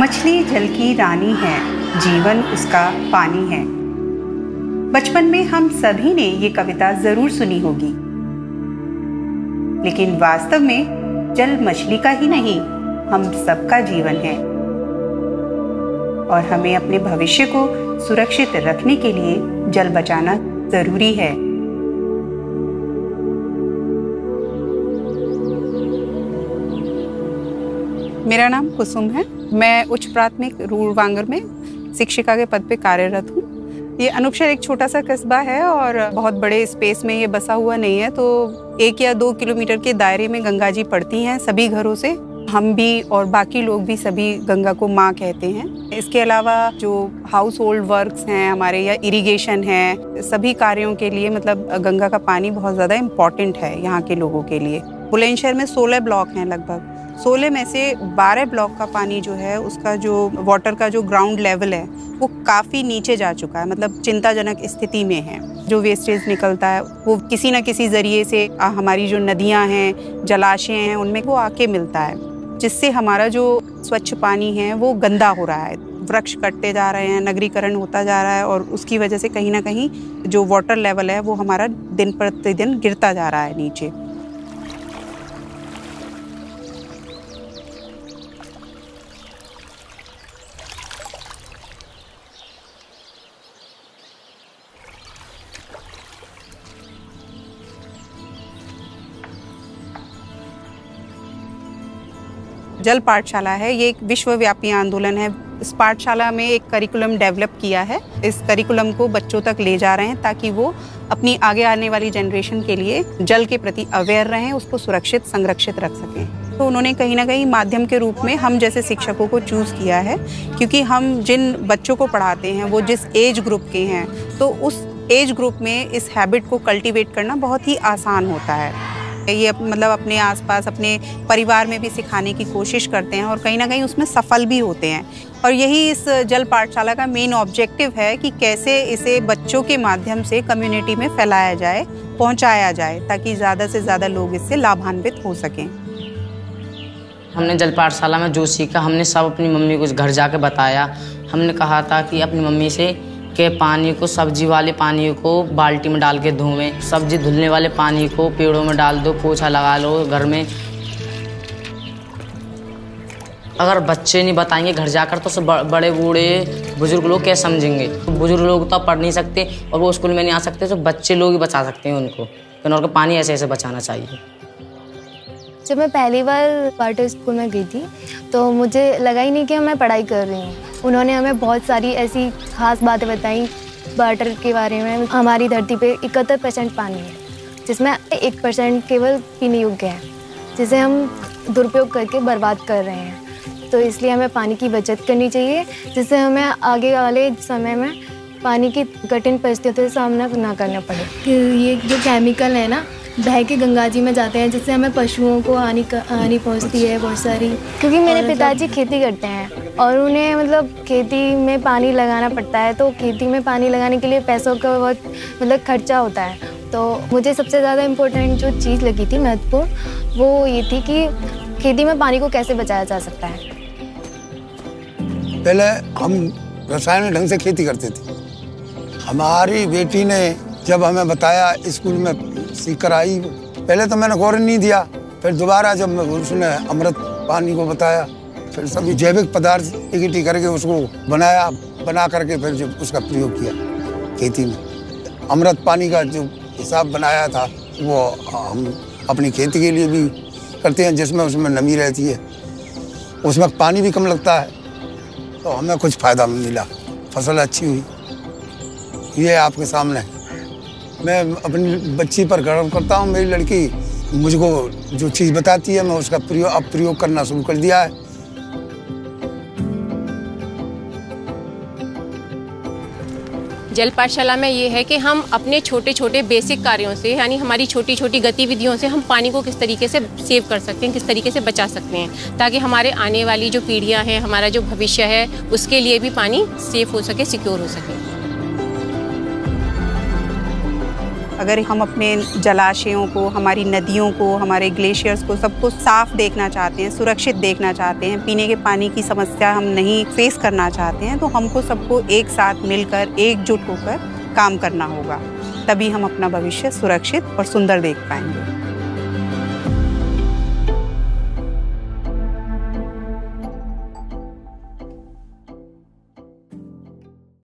मछली जल की रानी है, जीवन उसका पानी है। बचपन में हम सभी ने ये कविता जरूर सुनी होगी, लेकिन वास्तव में जल मछली का ही नहीं, हम सबका जीवन है और हमें अपने भविष्य को सुरक्षित रखने के लिए जल बचाना जरूरी है। मेरा नाम कुसुम है। मैं उच्च प्राथमिक रूड़ वांगर में शिक्षिका के पद पे कार्यरत हूँ। ये अनूपशहर एक छोटा सा कस्बा है और बहुत बड़े स्पेस में ये बसा हुआ नहीं है, तो 1 या 2 किलोमीटर के दायरे में गंगा जी पड़ती हैं सभी घरों से। हम भी और बाकी लोग भी सभी गंगा को माँ कहते हैं। इसके अलावा जो हाउस होल्ड वर्क्स हैं हमारे या इरिगेशन है, सभी कार्यों के लिए मतलब गंगा का पानी बहुत ज़्यादा इम्पॉर्टेंट है यहाँ के लोगों के लिए। बुलंदशहर में 16 ब्लॉक हैं लगभग। 16 में से 12 ब्लॉक का पानी जो है उसका जो वाटर का जो ग्राउंड लेवल है वो काफ़ी नीचे जा चुका है, मतलब चिंताजनक स्थिति में है। जो वेस्टेज निकलता है वो किसी न किसी ज़रिए से हमारी जो नदियां हैं, जलाशय हैं, उनमें वो आके मिलता है, जिससे हमारा जो स्वच्छ पानी है वो गंदा हो रहा है। वृक्ष कटते जा रहे हैं, नगरीकरण होता जा रहा है और उसकी वजह से कहीं ना कहीं जो वाटर लेवल है वो हमारा दिन प्रतिदिन गिरता जा रहा है नीचे। जल पाठशाला है, ये एक विश्वव्यापी आंदोलन है। इस पाठशाला में एक करिकुलम डेवलप किया है। इस करिकुलम को बच्चों तक ले जा रहे हैं ताकि वो अपनी आगे आने वाली जनरेशन के लिए जल के प्रति अवेयर रहें, उसको सुरक्षित संरक्षित रख सकें। तो उन्होंने कहीं ना कहीं माध्यम के रूप में हम जैसे शिक्षकों को चूज़ किया है, क्योंकि हम जिन बच्चों को पढ़ाते हैं वो जिस एज ग्रुप के हैं, तो उस एज ग्रुप में इस हैबिट को कल्टिवेट करना बहुत ही आसान होता है। ये मतलब अपने आसपास अपने परिवार में भी सिखाने की कोशिश करते हैं और कहीं ना कहीं उसमें सफल भी होते हैं। और यही इस जल पाठशाला का मेन ऑब्जेक्टिव है कि कैसे इसे बच्चों के माध्यम से कम्युनिटी में फैलाया जाए, पहुंचाया जाए, ताकि ज़्यादा से ज़्यादा लोग इससे लाभान्वित हो सकें। हमने जल पाठशाला में जो सीखा, हमने सब अपनी मम्मी को घर जाके बताया। हमने कहा था कि अपनी मम्मी से के पानी को, सब्जी वाले पानी को बाल्टी में डाल के धोवें, सब्जी धुलने वाले पानी को पेड़ों में डाल दो, पोछा लगा लो घर में। अगर बच्चे नहीं बताएंगे घर जाकर तो सब बड़े बूढ़े बुजुर्ग लोग क्या समझेंगे। तो बुजुर्ग लोग तो पढ़ नहीं सकते और वो स्कूल में नहीं आ सकते, तो बच्चे लोग ही बचा सकते हैं उनको। उनको पानी ऐसे ऐसे बचाना चाहिए। जब मैं पहली बार वाटर स्कूल में गई थी तो मुझे लगा ही नहीं कि मैं पढ़ाई कर रही हूँ। उन्होंने हमें बहुत सारी ऐसी खास बातें बताई वाटर के बारे में। हमारी धरती पे 71% पानी है, जिसमें 1% केवल पीने योग्य है, जिसे हम दुरुपयोग करके बर्बाद कर रहे हैं। तो इसलिए हमें पानी की बचत करनी चाहिए, जिससे हमें आगे वाले समय में पानी की कठिन परिस्थितियों से सामना ना करना पड़े। ये जो केमिकल है ना, बह के गंगा जी में जाते हैं, जिससे हमें पशुओं को हानि पहुंचती है बहुत सारी। क्योंकि मेरे पिताजी खेती करते हैं और उन्हें मतलब खेती में पानी लगाना पड़ता है, तो खेती में पानी लगाने के लिए पैसों का बहुत मतलब खर्चा होता है। तो मुझे सबसे ज़्यादा इम्पोर्टेंट जो चीज़ लगी थी महत्वपूर्ण, वो ये थी कि खेती में पानी को कैसे बचाया जा सकता है। पहले हम रासायनिक ढंग से खेती करते थे। हमारी बेटी ने जब हमें बताया, स्कूल में सीख कर आई, पहले तो मैंने गौर नहीं दिया, फिर दोबारा जब उसने अमृत पानी को बताया, फिर सभी जैविक पदार्थ इकट्ठी करके उसको बना करके फिर जब उसका प्रयोग किया खेती में। अमृत पानी का जो हिसाब बनाया था वो हम अपनी खेती के लिए भी करते हैं, जिसमें उसमें नमी रहती है, उसमें पानी भी कम लगता है, तो हमें कुछ फ़ायदा मिला, फसल अच्छी हुई। ये आपके सामने है। मैं अपनी बच्ची पर गर्व करता हूँ। मेरी लड़की मुझको जो चीज़ बताती है मैं उसका प्रयोग करना शुरू कर दिया है। जल पाठशाला में ये है कि हम अपने छोटे छोटे बेसिक कार्यों से, यानी हमारी छोटी छोटी गतिविधियों से हम पानी को किस तरीके से सेव कर सकते हैं, किस तरीके से बचा सकते हैं, ताकि हमारे आने वाली जो पीढ़ियां हैं, हमारा जो भविष्य है, उसके लिए भी पानी सेफ हो सके, सिक्योर हो सके। अगर हम अपने जलाशयों को, हमारी नदियों को, हमारे ग्लेशियर्स को, सबको साफ देखना चाहते हैं, सुरक्षित देखना चाहते हैं, पीने के पानी की समस्या हम नहीं फेस करना चाहते हैं, तो हमको सबको एक साथ मिलकर, एकजुट होकर काम करना होगा। तभी हम अपना भविष्य सुरक्षित और सुंदर देख पाएंगे।